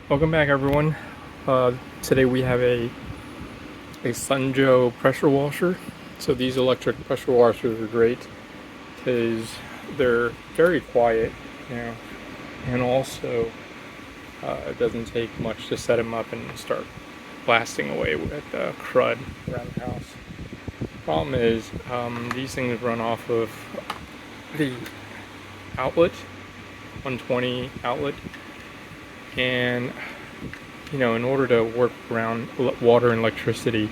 Welcome back, everyone. Today we have a Sunjo pressure washer. So these electric pressure washers are great because they're very quiet, you know, and also it doesn't take much to set them up and start blasting away with crud around the house. Problem is, these things run off of the outlet, 120 outlet, and in order to work around water and electricity,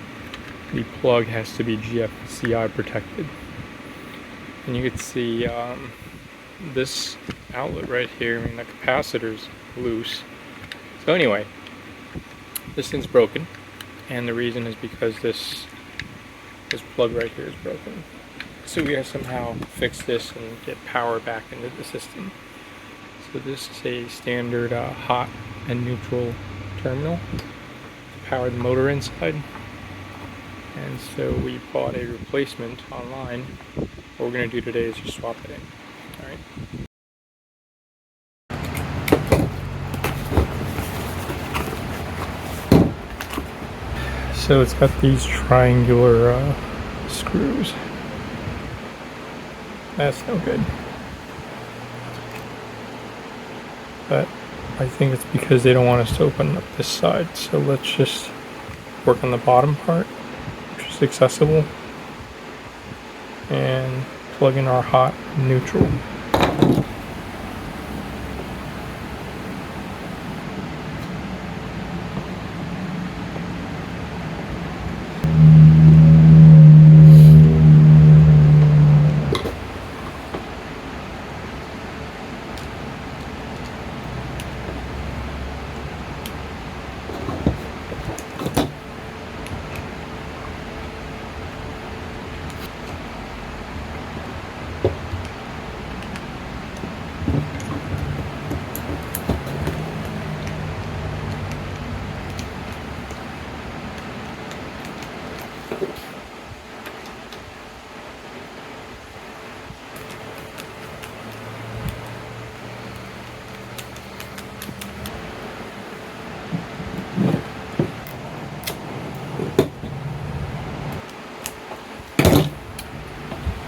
the plug has to be GFCI protected. And you can see this outlet right here, the capacitor's loose. So anyway, this thing's broken, and the reason is because this plug right here is broken. So we have to somehow fix this and get power back into the system. So this is a standard hot and neutral terminal to power the motor inside. And so we bought a replacement online. What we're going to do today is just swap it in. Alright. So it's got these triangular screws. That's no good. But I think it's because they don't want us to open up this side. So let's just work on the bottom part, which is accessible, and plug in our hot and neutral.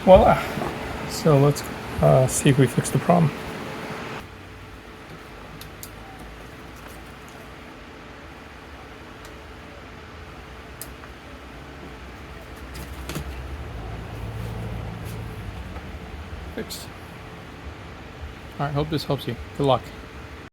Voila! So let's see if we fix the problem. Fixed. Alright, hope this helps you. Good luck.